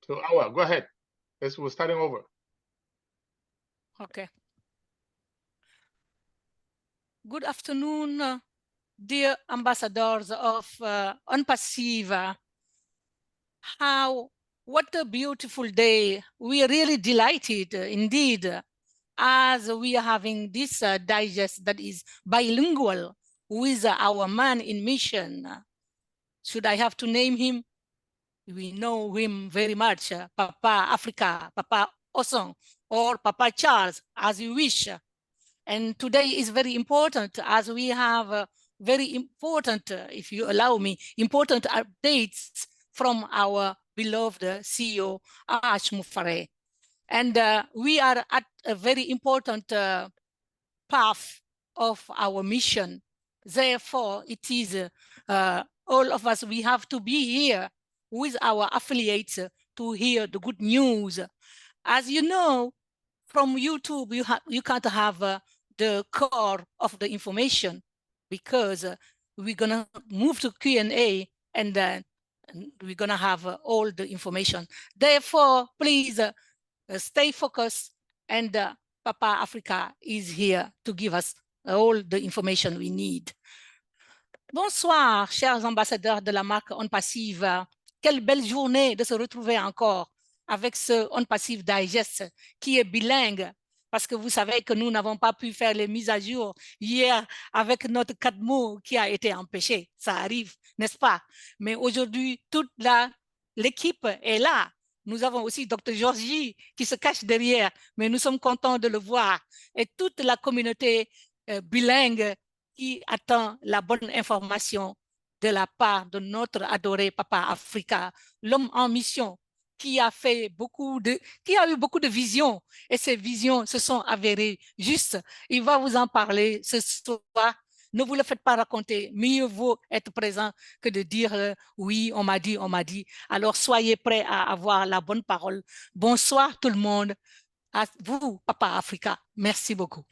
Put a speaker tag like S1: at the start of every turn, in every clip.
S1: So, Awa, go ahead. We're starting over.
S2: Okay. Good afternoon, dear ambassadors of UNPASSIVE. What a beautiful day. We are really delighted indeed as we are having this digest that is bilingual with our man in mission. Should I have to name him? We know him very much, Papa Africa, Papa Osong, or Papa Charles, as you wish. And today is very important as we have very important, if you allow me, important updates from our beloved CEO, Ash Mufare. And we are at a very important path of our mission. Therefore, it is all of us, we have to be here with our affiliates to hear the good news. As you know, from YouTube, you can't have the core of the information because we're gonna move to Q&A and then we're gonna have all the information. Therefore, please stay focused and Papa Africa is here to give us all the information we need. Bonsoir, chers ambassadeurs de la marque OnPassive. Quelle belle journée de se retrouver encore avec ce OnPassive Digest qui est bilingue, parce que vous savez que nous n'avons pas pu faire les mises à jour hier avec notre Cadmo qui a été empêché. Ça arrive, n'est-ce pas? Mais aujourd'hui, toute l'équipe est là. Nous avons aussi Dr. Georgie qui se cache derrière, mais nous sommes contents de le voir. Et toute la communauté bilingue qui attend la bonne information de la part de notre adoré Papa Africa, l'homme en mission qui a eu beaucoup de visions et ces visions se sont avérées justes. Il va vous en parler ce soir. Ne vous le faites pas raconter. Mieux vaut être présent que de dire oui, on m'a dit, on m'a dit. Alors soyez prêts à avoir la bonne parole. Bonsoir tout le monde. À vous, Papa Africa. Merci beaucoup.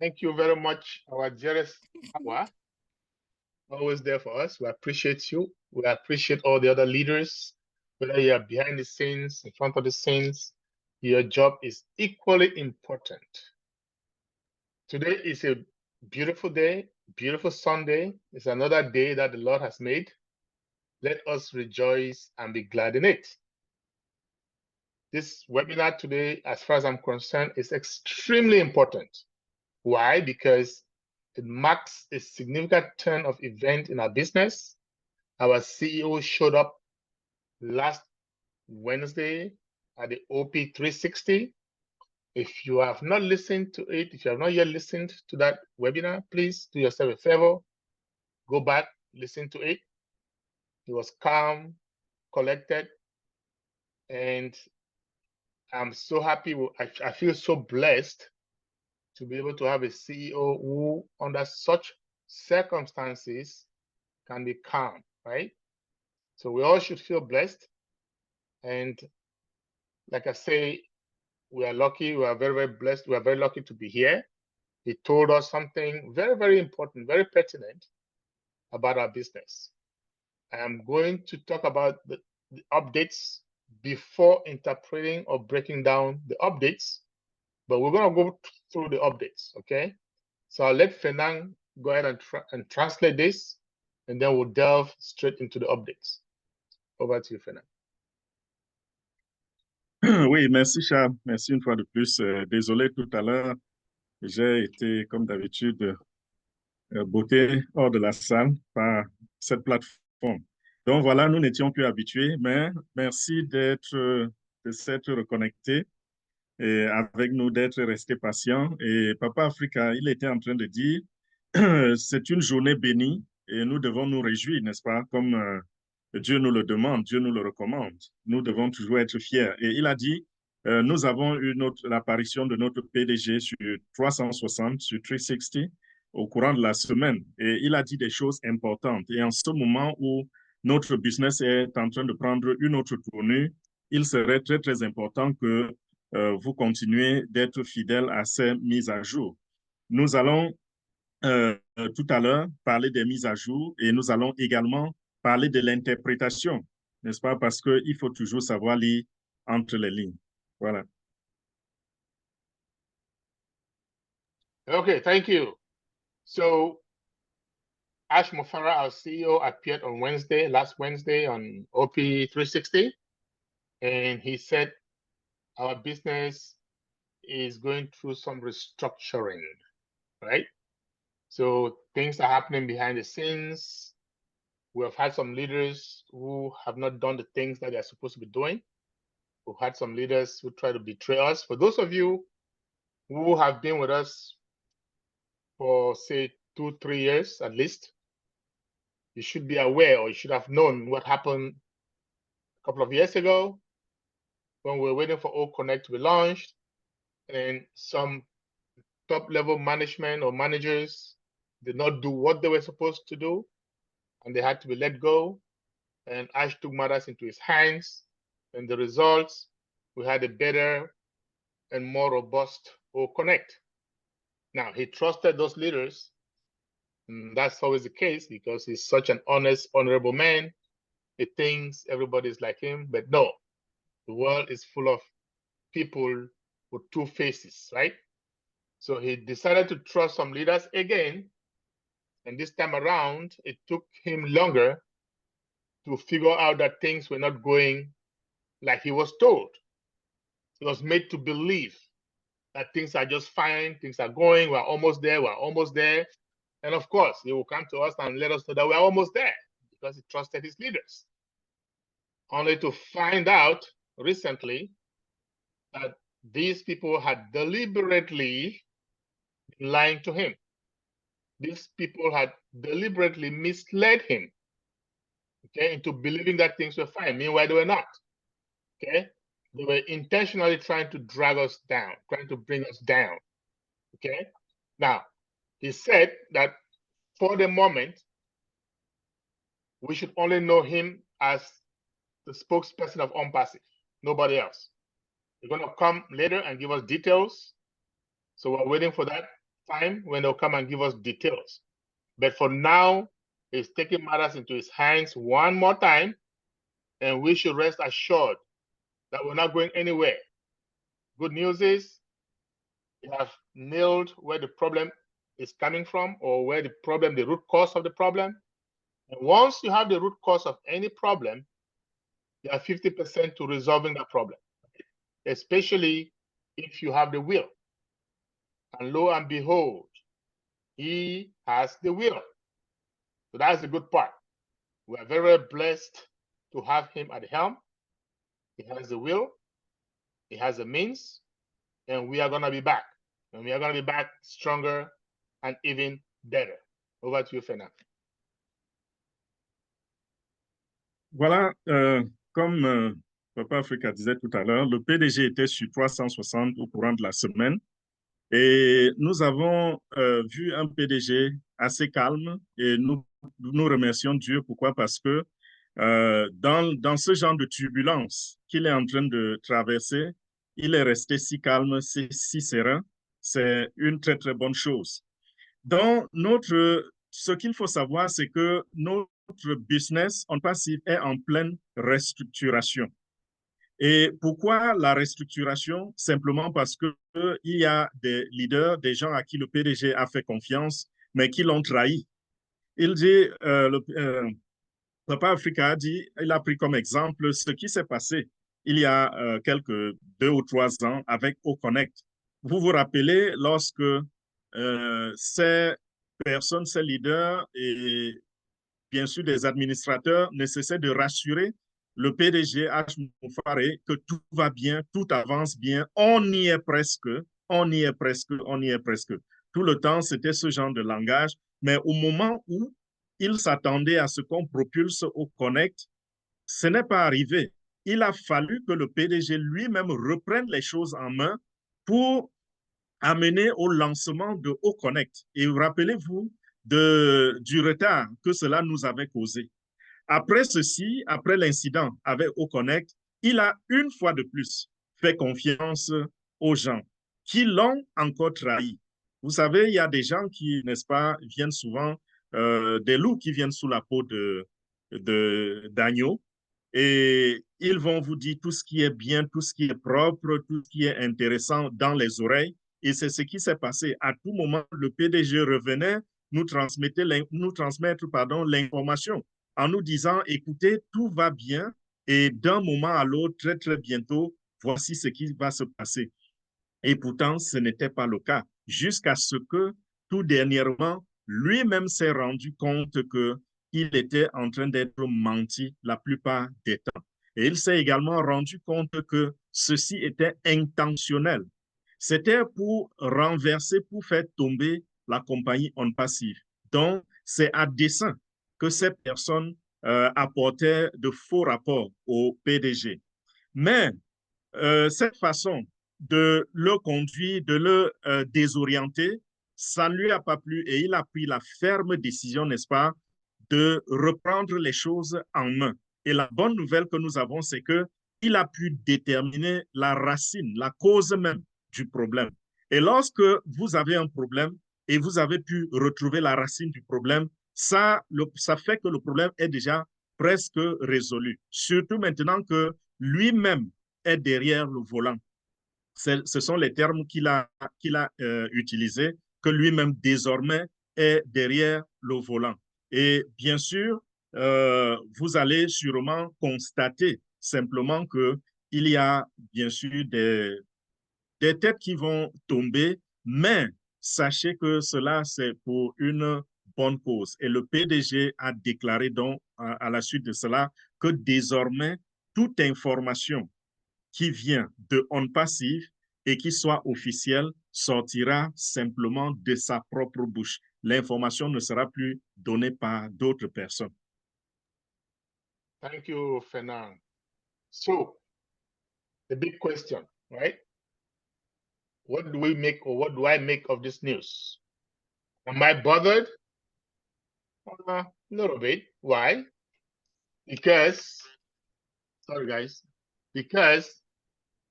S1: Thank you very much, our dearest Awa. Always there for us. We appreciate you. We appreciate all the other leaders, whether you are behind the scenes, in front of the scenes. Your job is equally important. Today is a beautiful day, beautiful Sunday. It's another day that the Lord has made. Let us rejoice and be glad in it. This webinar today, as far as I'm concerned, is extremely important. Why? Because it marks a significant turn of event in our business. Our CEO showed up last Wednesday at the OP 360. If you have not listened to it, if you have not yet listened to that webinar, please do yourself a favor, go back, listen to it. He was calm, collected, and I'm so happy. I feel so blessed to be able to have a CEO who, under such circumstances, can be calm, right? So we all should feel blessed. And like I say, we are lucky. We are very, very blessed. We are very lucky to be here. He told us something very, very important, very pertinent about our business. I am going to talk about the updates before interpreting or breaking down the updates, but we're going to go through the updates, okay? So I'll let Fernand go ahead and translate this, and then we'll delve straight into the updates. Over to you, Fernand.
S3: Oui, merci Charles. Merci une fois de plus. Désolé tout à l'heure, j'ai été comme d'habitude botté hors de la salle par cette plateforme. Donc voilà, nous n'étions plus habitués, mais merci de s'être reconnecté et avec nous, d'être resté patient. Et Papa Africa, il était en train de dire, c'est une journée bénie et nous devons nous réjouir, n'est-ce pas, comme Dieu nous le demande, Dieu nous le recommande. Nous devons toujours être fiers. Et il a dit, nous avons eu l'apparition de notre PDG sur 360, sur 360, au courant de la semaine. Et il a dit des choses importantes. Et en ce moment où notre business est en train de prendre une autre tournure, il serait très, très important que vous continuez d'être fidèles à ces mises à jour. Nous allons tout à l'heure parler des mises à jour et nous allons également parler de l'interprétation n'est-ce pas? Parce qu'il faut toujours savoir lire entre les lignes. Voilà.
S1: Okay, thank you. So Ash Mufara, our CEO, appeared on last Wednesday on OP 360, and he said our business is going through some restructuring, right? So things are happening behind the scenes. We have had some leaders who have not done the things that they're supposed to be doing. We've had some leaders who try to betray us. For those of you who have been with us for, say, 2-3 years at least, you should be aware, or you should have known what happened a couple of years ago when we were waiting for O Connect to be launched, and some top-level management or managers did not do what they were supposed to do, and they had to be let go. And Ash took matters into his hands, and the results, we had a better and more robust O Connect. Now, he trusted those leaders. And that's always the case because he's such an honest, honorable man. He thinks everybody's like him, but no, the world is full of people with two faces, right? So he decided to trust some leaders again. And this time around, it took him longer to figure out that things were not going like he was told. He was made to believe that things are just fine, things are going, we're almost there, we're almost there. And of course, he will come to us and let us know that we're almost there because he trusted his leaders. Only to find out recently that these people had deliberately been lying to him. These people had deliberately misled him, okay, into believing that things were fine. Meanwhile, they were not, okay? They were intentionally trying to drag us down, trying to bring us down, okay? Now, he said that for the moment, we should only know him as the spokesperson of OnPassive, nobody else. They're going to come later and give us details. So we're waiting for that time when they'll come and give us details. But for now, he's taking matters into his hands one more time, and we should rest assured that we're not going anywhere. Good news is we have nailed where the problem is coming from, or where the root cause of the problem. And once you have the root cause of any problem, you are 50% to resolving that problem, especially if you have the will. And lo and behold, he has the will. So that's the good part. We are very blessed to have him at the helm. He has the will, he has the means, and we are going to be back. And we are going to be back stronger and even better. Over to you, Fernand.
S3: Voilà, comme Papa Africa disait tout à l'heure, le PDG était sur 360 au courant de la semaine et nous avons vu un PDG assez calme et nous remercions Dieu. Pourquoi? Parce que dans ce genre de turbulence qu'il est en train de traverser, il est resté si calme, si serein. C'est une très, très bonne chose. Ce qu'il faut savoir, c'est que notre business OnPassive est en pleine restructuration. Et pourquoi la restructuration? Simplement parce qu'il y a des leaders, des gens à qui le PDG a fait confiance, mais qui l'ont trahi. Il dit, Papa Africa a dit, il a pris comme exemple ce qui s'est passé il y a quelques 2 ou 3 ans avec OConnect. Vous vous rappelez lorsque ces personnes, ces leaders et bien sûr des administrateurs ne cessaient de rassurer le PDG Ash Mufara que tout va bien, tout avance bien, on y est presque, on y est presque, on y est presque. Tout le temps, c'était ce genre de langage, mais au moment où il s'attendait à ce qu'on propulse au Connect, ce n'est pas arrivé. Il a fallu que le PDG lui-même reprenne les choses en main pour amener au lancement de OConnect. Et rappelez-vous du retard que cela nous avait causé. Après ceci, après l'incident avec OConnect, il a une fois de plus fait confiance aux gens qui l'ont encore trahi. Vous savez, il y a des gens qui, n'est-ce pas, viennent souvent, des loups qui viennent sous la peau d'agneau. et ils vont vous dire tout ce qui est bien, tout ce qui est propre, tout ce qui est intéressant dans les oreilles. Et c'est ce qui s'est passé. À tout moment, le PDG revenait nous transmettre l'information en nous disant, écoutez, tout va bien et d'un moment à l'autre, très, très bientôt, voici ce qui va se passer. Et pourtant, ce n'était pas le cas, jusqu'à ce que, tout dernièrement, lui-même s'est rendu compte qu'il était en train d'être menti la plupart des temps. Et il s'est également rendu compte que ceci était intentionnel. C'était pour renverser, pour faire tomber la compagnie On Passive. Donc, c'est à dessein que ces personnes apportaient de faux rapports au PDG. Mais cette façon de le conduire, de le désorienter, ça ne lui a pas plu et il a pris la ferme décision, n'est-ce pas, de reprendre les choses en main. Et la bonne nouvelle que nous avons, c'est qu'il a pu déterminer la racine, la cause même du problème. Et lorsque vous avez un problème et vous avez pu retrouver la racine du problème, ça fait que le problème est déjà presque résolu. Surtout maintenant que lui-même est derrière le volant. Ce sont les termes qu'il a utilisés, que lui-même désormais est derrière le volant. Et bien sûr, vous allez sûrement constater simplement qu'il y a bien sûr des têtes qui vont tomber, mais sachez que cela, c'est pour une bonne cause. Et le PDG a déclaré donc à la suite de cela que désormais, toute information qui vient de On Passive et qui soit officiel sortira simplement de sa propre bouche. L'information ne sera plus donnée par d'autres personnes.
S1: Thank you, Fernand. So, the big question, right? What do we make, or what do I make of this news? Am I bothered? A little bit. Why? Because, sorry guys, because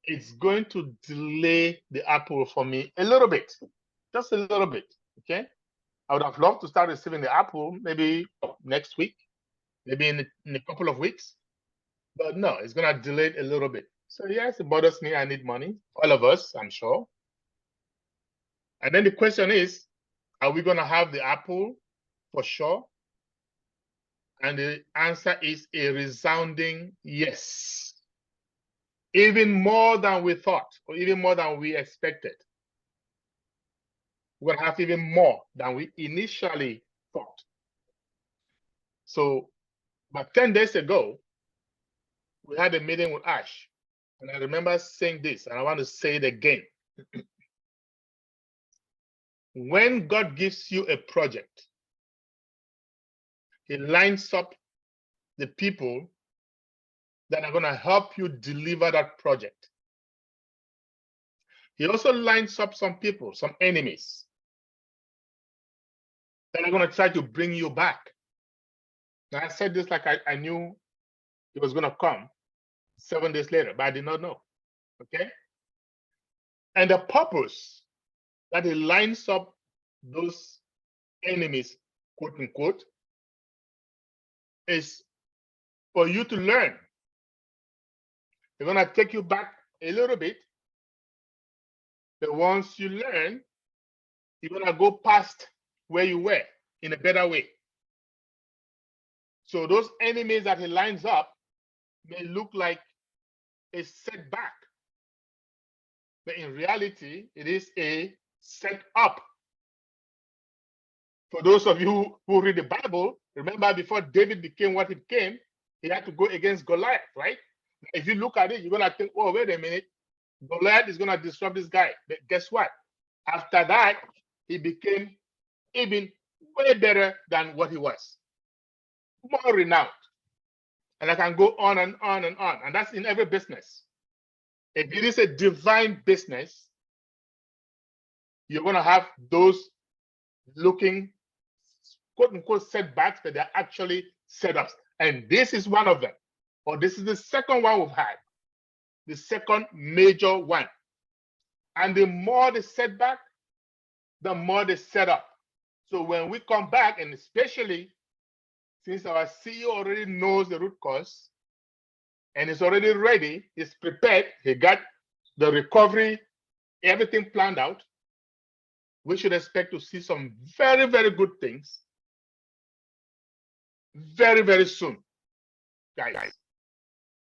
S1: it's going to delay the apple for me a little bit, just a little bit, okay? I would have loved to start receiving the apple maybe next week, maybe in a couple of weeks, but no, it's gonna delay it a little bit. So yes, it bothers me. I need money, all of us, I'm sure. And then the question is, are we gonna have the apple for sure? And the answer is a resounding yes. Even more than we thought, or even more than we expected. We're gonna have even more than we initially thought. So, about 10 days ago, we had a meeting with Ash, and I remember saying this, and I want to say it again. When God gives you a project, He lines up the people that are going to help you deliver that project. He also lines up some people, some enemies, that are going to try to bring you back. Now, I said this like I knew it was going to come 7 days later, but I did not know. Okay? And the purpose that He lines up those enemies, quote unquote, is for you to learn. They're going to take you back a little bit. But once you learn, you're going to go past where you were in a better way. So those enemies that He lines up may look like a setback, but in reality, it is a setup. For those of you who read the Bible, remember before David became what he became, he had to go against Goliath, right? If you look at it, you're going to think, oh, wait a minute, Goliath is going to disrupt this guy. But guess what? After that, he became even way better than what he was, more renowned. And I can go on and on and on. And that's in every business. If it is a divine business, you're going to have those looking, quote unquote, setbacks, but they're actually setups. And this is one of them. Or this is the second one we've had, the second major one. And the more the setback, the more the setup. So when we come back, and especially since our CEO already knows the root cause, and is already ready, is prepared, he got the recovery, everything planned out, we should expect to see some very, very good things very, very soon, guys.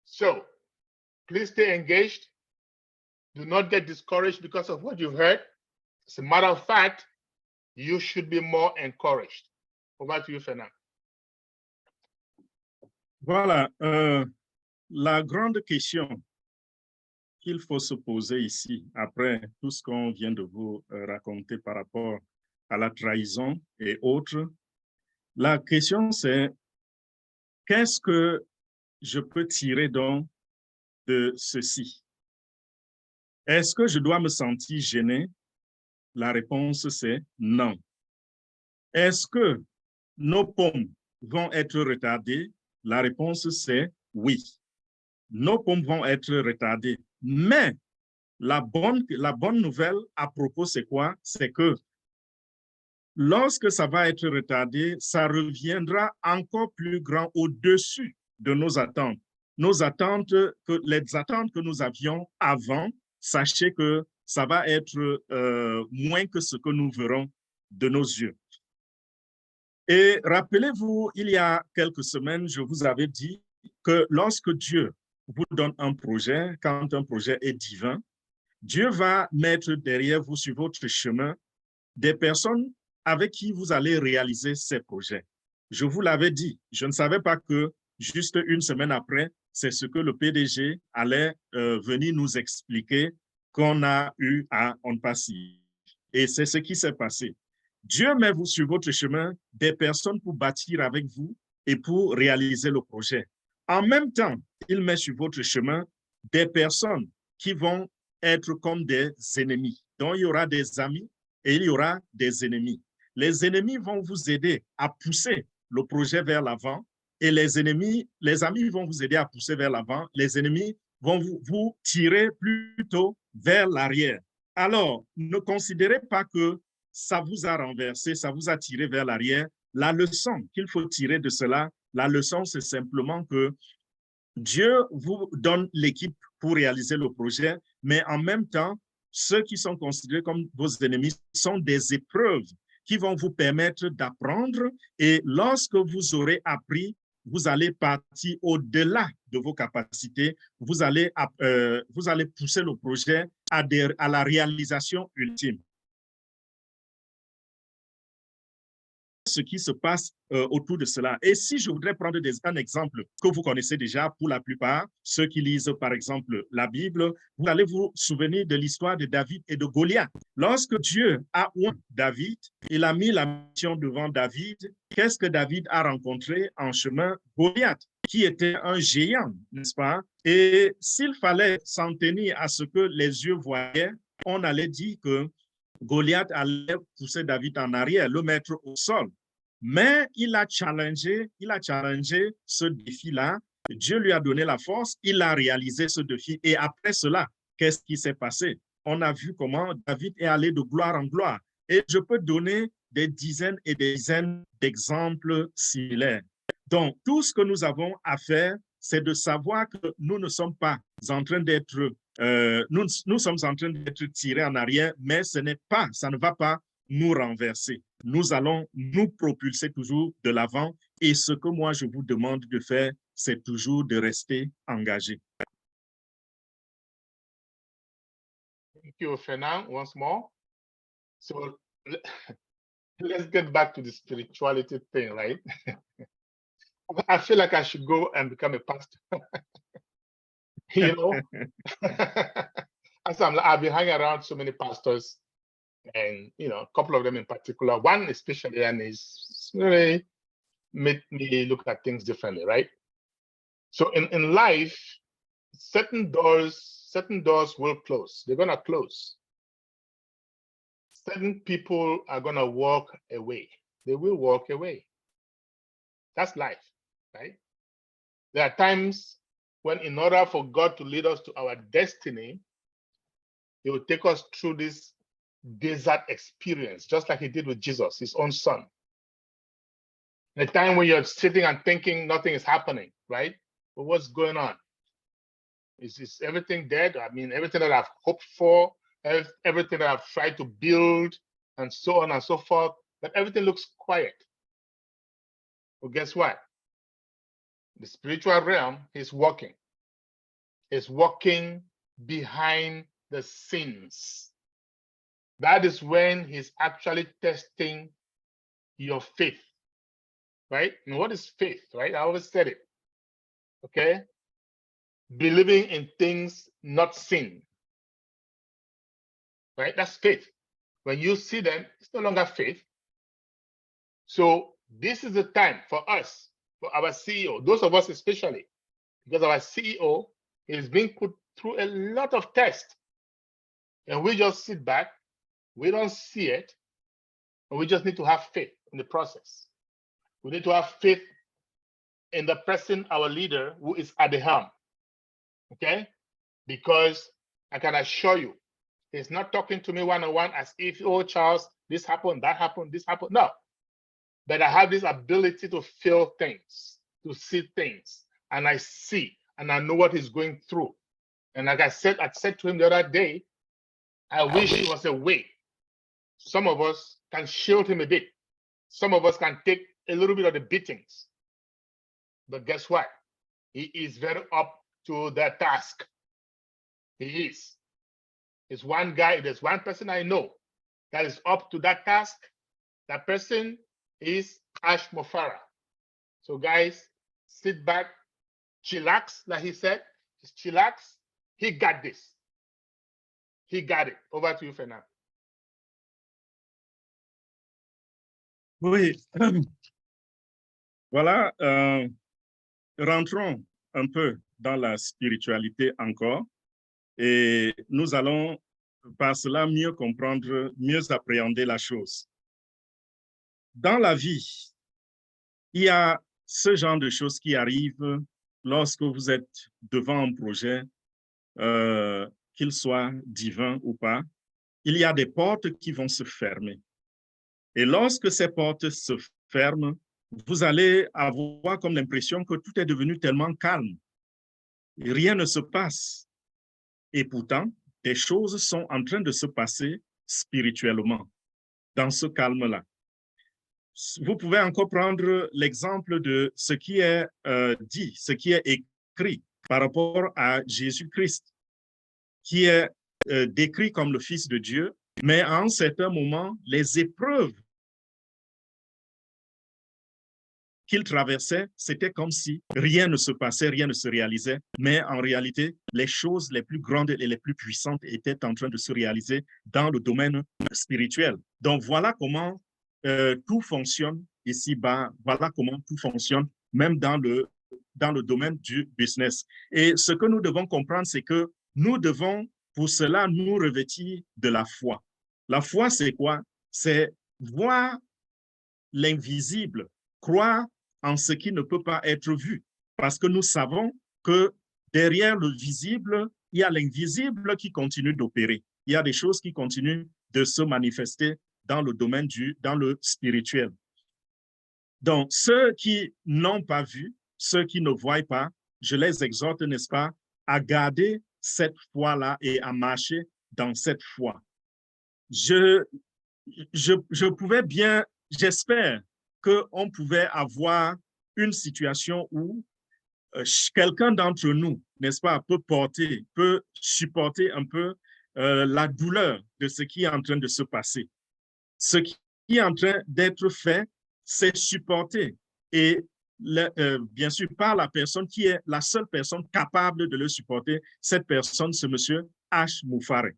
S1: So please stay engaged. Do not get discouraged because of what you've heard. As a matter of fact, you should be more encouraged. Over to you, Fernand.
S3: Voilà, la grande question qu'il faut se poser ici, après tout ce qu'on vient de vous raconter par rapport à la trahison et autres, la question c'est, qu'est-ce que je peux tirer donc de ceci? Est-ce que je dois me sentir gêné? La réponse c'est non. Est-ce que nos pommes vont être retardées? La réponse c'est oui. Nos pommes vont être retardées. Mais la bonne nouvelle à propos, c'est quoi? C'est que lorsque ça va être retardé, ça reviendra encore plus grand au-dessus de nos attentes. Les attentes que nous avions avant, sachez que ça va être moins que ce que nous verrons de nos yeux. Et rappelez-vous, il y a quelques semaines, je vous avais dit que lorsque Dieu vous donne un projet, quand un projet est divin, Dieu va mettre derrière vous sur votre chemin des personnes avec qui vous allez réaliser ces projets. Je vous l'avais dit, je ne savais pas que juste une semaine après, c'est ce que le PDG allait venir nous expliquer qu'on a eu à Onpassi. Et c'est ce qui s'est passé. Dieu met vous sur votre chemin des personnes pour bâtir avec vous et pour réaliser le projet. En même temps, il met sur votre chemin des personnes qui vont être comme des ennemis. Donc, il y aura des amis et il y aura des ennemis. Les ennemis vont vous aider à pousser le projet vers l'avant et les amis vont vous aider à pousser vers l'avant. Les ennemis vont vous tirer plutôt vers l'arrière. Alors, ne considérez pas que ça vous a renversé, ça vous a tiré vers l'arrière. La leçon qu'il faut tirer de cela, la leçon, c'est simplement que Dieu vous donne l'équipe pour réaliser le projet, mais en même temps, ceux qui sont considérés comme vos ennemis sont des épreuves qui vont vous permettre d'apprendre et lorsque vous aurez appris, vous allez partir au-delà de vos capacités, vous allez pousser le projet à la réalisation ultime. Ce qui se passe autour de cela. Et si je voudrais prendre un exemple que vous connaissez déjà pour la plupart, ceux qui lisent par exemple la Bible, vous allez vous souvenir de l'histoire de David et de Goliath. Lorsque Dieu a oint David, il a mis la mission devant David. Qu'est-ce que David a rencontré en chemin? Goliath, qui était un géant, n'est-ce pas? Et s'il fallait s'en tenir à ce que les yeux voyaient, on allait dire que Goliath allait pousser David en arrière, le mettre au sol. Mais il a challengé ce défi-là. Dieu lui a donné la force, il a réalisé ce défi. Et après cela, qu'est-ce qui s'est passé? On a vu comment David est allé de gloire en gloire. Et je peux donner des dizaines et des dizaines d'exemples similaires. Donc, tout ce que nous avons à faire, c'est de savoir que nous ne sommes pas en train d'être nous sommes en train d'être tirés en arrière, mais ça ne va pas nous renverser. Nous allons nous propulser toujours de l'avant et ce que moi je vous demande de faire, c'est toujours de rester engagé.
S1: Thank you, Fernand, once more. So let's get back to the spirituality thing, right? I feel like I should go and become a pastor. You know, I've been hanging around so many pastors, and you know, a couple of them in particular. One especially, and it's really made me look at things differently, right? So in life, certain doors will close. They're gonna close. Certain people are gonna walk away. They will walk away. That's life, right? There are times when in order for God to lead us to our destiny, He will take us through this desert experience, just like He did with Jesus, His own son. The time when you're sitting and thinking nothing is happening, right? But what's going on? Is everything dead? I mean, everything that I've hoped for, everything that I've tried to build, and so on and so forth, but everything looks quiet. Well, guess what? The spiritual realm is working. It's working behind the scenes. That is when he's actually testing your faith, right? And what is faith, right? I always said it, okay? Believing in things not seen, right? That's faith. When you see them, it's no longer faith. So this is the time for us, for our CEO, those of us especially, because our CEO is being put through a lot of tests. And we just sit back, we don't see it, and we just need to have faith in the process. We need to have faith in the person, our leader, who is at the helm, okay? Because I can assure you, he's not talking to me one-on-one as if, oh, Charles, this happened, that happened, this happened. No, but I have this ability to feel things, to see things, and I see, and I know what he's going through. And like I said to him the other day, I wish it was a way. Some of us can shield him a bit. Some of us can take a little bit of the beatings. But guess what? He is very up to the task. He is. There's one guy, there's one person I know that is up to that task. That person is Ash Mufara. So guys, sit back, chillax, like he said, just chillax. He got this. He got it. Over to you, Fernand.
S3: Oui, voilà, rentrons un peu dans la spiritualité encore et nous allons par cela mieux comprendre, mieux appréhender la chose. Dans la vie, il y a ce genre de choses qui arrivent lorsque vous êtes devant un projet, qu'il soit divin ou pas. Il y a des portes qui vont se fermer. Et lorsque ces portes se ferment, vous allez avoir comme l'impression que tout est devenu tellement calme. Rien ne se passe. Et pourtant, des choses sont en train de se passer spirituellement dans ce calme-là. Vous pouvez encore prendre l'exemple de ce qui est dit, ce qui est écrit par rapport à Jésus-Christ, qui est décrit comme le Fils de Dieu, mais à un certain moment, les épreuves qu'il traversait, c'était comme si rien ne se passait, rien ne se réalisait, mais en réalité, les choses les plus grandes et les plus puissantes étaient en train de se réaliser dans le domaine spirituel. Donc, voilà comment tout fonctionne ici-bas, voilà comment tout fonctionne, même dans le domaine du business. Et ce que nous devons comprendre, c'est que nous devons, pour cela, nous revêtir de la foi. La foi, c'est quoi? C'est voir l'invisible, croire en ce qui ne peut pas être vu, parce que nous savons que derrière le visible, il y a l'invisible qui continue d'opérer. Il y a des choses qui continuent de se manifester dans le domaine dans le spirituel. Donc, ceux qui n'ont pas vu, ceux qui ne voient pas, je les exhorte, n'est-ce pas, à garder cette foi-là et à marcher dans cette foi. Je pouvais bien, j'espère qu'on pouvait avoir une situation où quelqu'un d'entre nous, n'est-ce pas, peut supporter un peu la douleur de ce qui est en train de se passer. Ce qui est en train d'être fait, c'est supporter. Et bien sûr, par la personne qui est la seule personne capable de le supporter, cette personne, c'est M. Ash Mufara.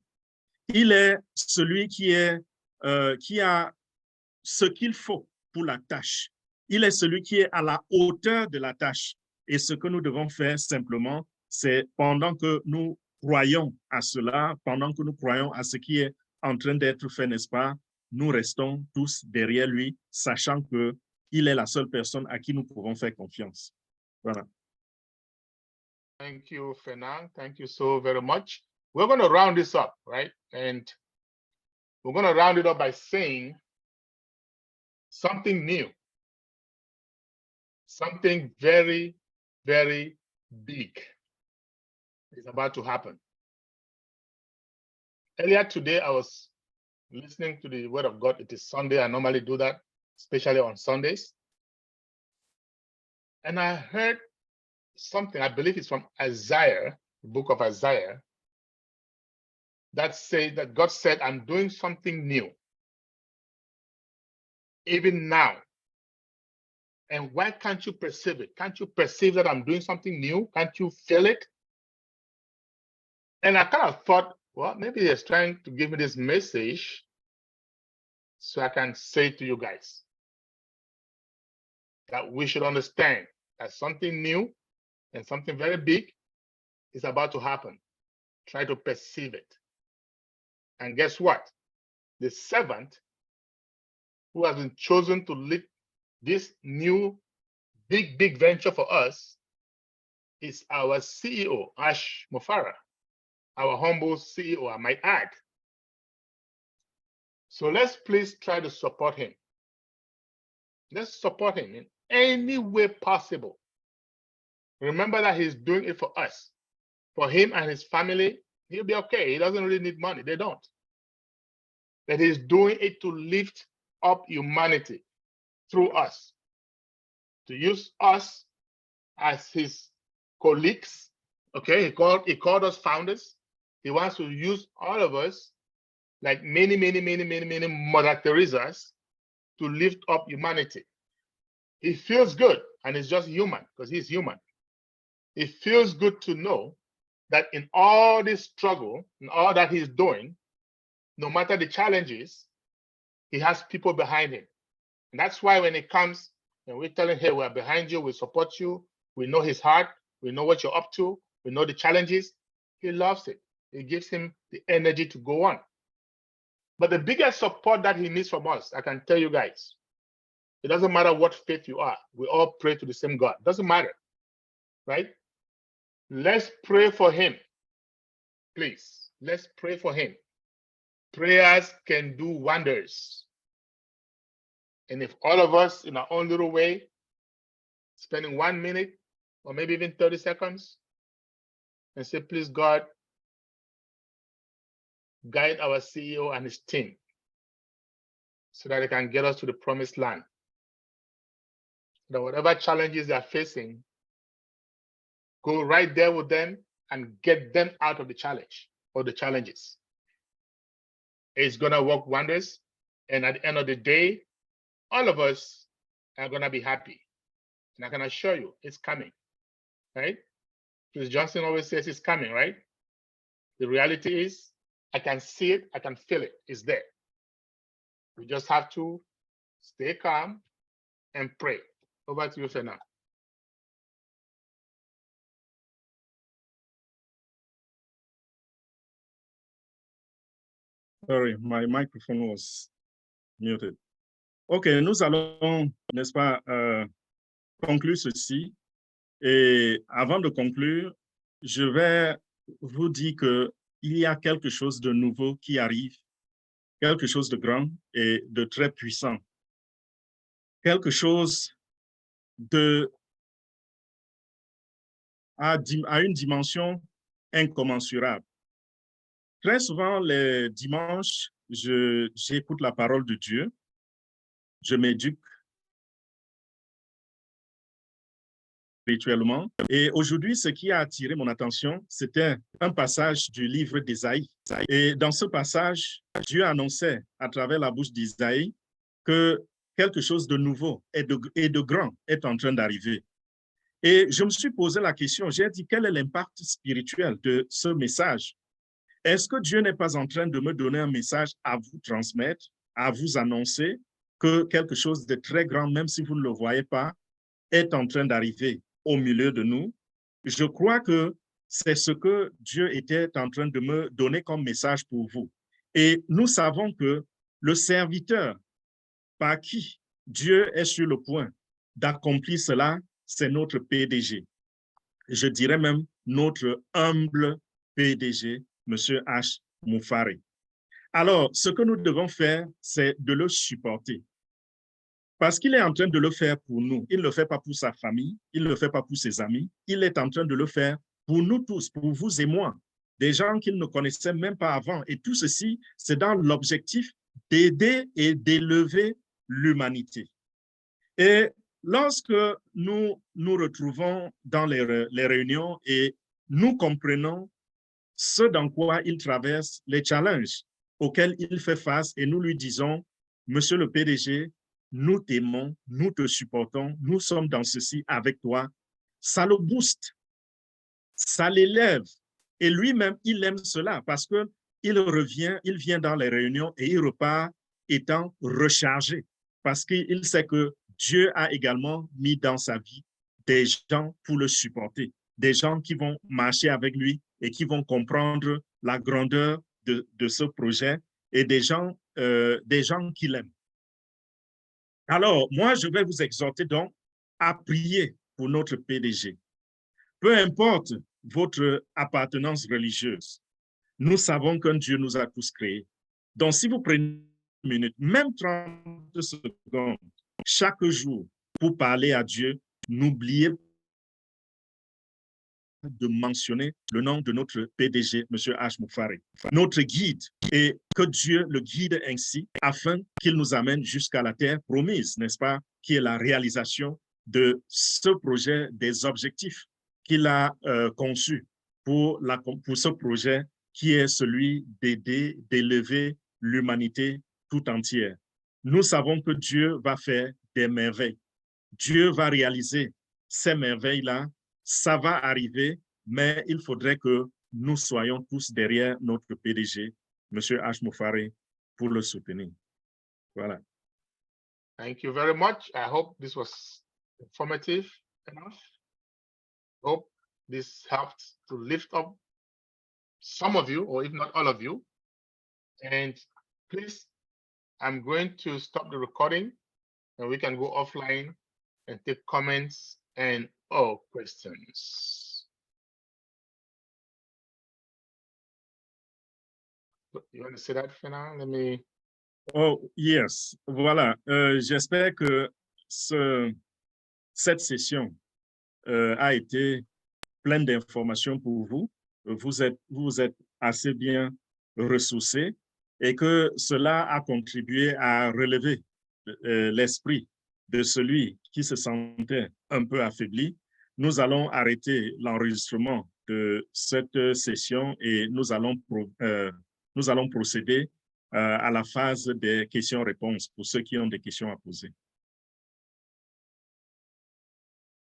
S3: Il est celui qui a ce qu'il faut pour la tâche. Il est celui qui est à la hauteur de la tâche. Et ce que nous devons faire simplement, c'est pendant que nous croyons à cela, pendant que nous croyons à ce qui est en train d'être fait, n'est-ce pas, nous restons tous derrière lui, sachant qu'il est la seule personne à qui nous pouvons faire confiance. Voilà.
S1: Thank you, Fernand. Thank you so very much. We're going to round this up, right? And we're going to round it up by saying something new, something very, very big. is about to happen. Earlier today, I was listening to the word of God. It is Sunday. I normally do that, especially on Sundays. And I heard something, I believe it's from Isaiah, the book of Isaiah, that says that God said, I'm doing something new, even now. And why can't you perceive it? Can't you perceive that I'm doing something new? Can't you feel it? And I kind of thought, well, maybe he's trying to give me this message so I can say to you guys that we should understand that something new and something very big is about to happen. Try to perceive it. And guess what? The servant who has been chosen to lead this new big venture for us is our CEO, Ash Mufara, our humble CEO, I might add. So let's please try to support him. Let's support him in any way possible. Remember that he's doing it for us. For him and his family, he'll be okay. He doesn't really need money. They don't. That he's doing it to lift up humanity through us, to use us as his colleagues. Okay, he called us founders. He wants to use all of us, like many Mother Teresa's, to lift up humanity. He feels good, and he's just human because he's human. It feels good to know that in all this struggle, in all that he's doing, no matter the challenges, he has people behind him. And that's why when it comes and we tell him, hey, we're behind you, we support you, we know his heart, we know what you're up to, we know the challenges, he loves it. It gives him the energy to go on. But the biggest support that he needs from us, I can tell you guys, it doesn't matter what faith you are. We all pray to the same God. It doesn't matter, right? Let's pray for him. Please, let's pray for him. Prayers can do wonders. And if all of us in our own little way, spending 1 minute or maybe even 30 seconds and say, please, God, guide our CEO and his team so that they can get us to the promised land. That whatever challenges they are facing, go right there with them and get them out of the challenge or the challenges. It's going to work wonders. And at the end of the day, all of us are going to be happy. And I can assure you, it's coming, right? Chris Johnson always says it's coming, right? The reality is, I can see it, I can feel it, it's there. We just have to stay calm and pray. Over to you, Fernand.
S3: Sorry, my microphone was muted. OK, nous allons, n'est-ce pas, conclure ceci. Et avant de conclure, je vais vous dire qu'il y a quelque chose de nouveau qui arrive, quelque chose de grand et de très puissant, quelque chose à une dimension incommensurable. Très souvent, les dimanches, j'écoute la parole de Dieu, je m'éduque spirituellement. Et aujourd'hui, ce qui a attiré mon attention, c'était un passage du livre d'Ésaïe. Et dans ce passage, Dieu annonçait à travers la bouche d'Ésaïe que quelque chose de nouveau et de grand est en train d'arriver. Et je me suis posé la question, j'ai dit, quel est l'impact spirituel de ce message? Est-ce que Dieu n'est pas en train de me donner un message à vous transmettre, à vous annoncer que quelque chose de très grand, même si vous ne le voyez pas, est en train d'arriver au milieu de nous? Je crois que c'est ce que Dieu était en train de me donner comme message pour vous. Et nous savons que le serviteur par qui Dieu est sur le point d'accomplir cela, c'est notre PDG. Je dirais même notre humble PDG, M. Ash Mufara. Alors, ce que nous devons faire, c'est de le supporter. Parce qu'il est en train de le faire pour nous. Il ne le fait pas pour sa famille, il ne le fait pas pour ses amis, il est en train de le faire pour nous tous, pour vous et moi, des gens qu'ils ne connaissaient même pas avant. Et tout ceci, c'est dans l'objectif d'aider et d'élever l'humanité. Et lorsque nous nous retrouvons dans les réunions et nous comprenons ce dans quoi il traverse, les challenges auxquels il fait face, et nous lui disons, Monsieur le PDG, nous t'aimons, nous te supportons, nous sommes dans ceci avec toi, ça le booste, ça l'élève. Et lui-même, il aime cela parce qu'il revient, il vient dans les réunions et il repart étant rechargé parce qu'il sait que Dieu a également mis dans sa vie des gens pour le supporter, des gens qui vont marcher avec lui et qui vont comprendre la grandeur de ce projet et des gens qu'il aime. Alors, moi, je vais vous exhorter donc à prier pour notre PDG. Peu importe votre appartenance religieuse, nous savons qu'un Dieu nous a tous créés. Donc, si vous prenez une minute, même 30 secondes, chaque jour, pour parler à Dieu, n'oubliez pas de mentionner le nom de notre PDG, M. H. Moufari, notre guide, et que Dieu le guide ainsi afin qu'il nous amène jusqu'à la terre promise, n'est-ce pas, qui est la réalisation de ce projet, des objectifs qu'il a conçus pour ce projet qui est celui d'aider, d'élever l'humanité tout entière. Nous savons que Dieu va faire des merveilles. Dieu va réaliser ces merveilles-là. Ça va arriver, mais il faudrait que nous soyons tous derrière notre PDG, M. H. Moufari, pour le soutenir. Voilà.
S1: Thank you very much. I hope this was informative enough. Hope this helped to lift up some of you, or if not all of you. And please, I'm going to stop the recording and we can go offline and take comments and or questions. You want to say that for now? Let me.
S3: Oh, yes. Voilà. J'espère que cette session a été pleine d'informations pour vous. Vous êtes assez bien ressourcés et que cela a contribué à relever l'esprit de celui qui se sentait un peu affaibli. Nous allons arrêter l'enregistrement de cette session et nous allons procéder à la phase des questions-réponses pour ceux qui ont des questions à poser.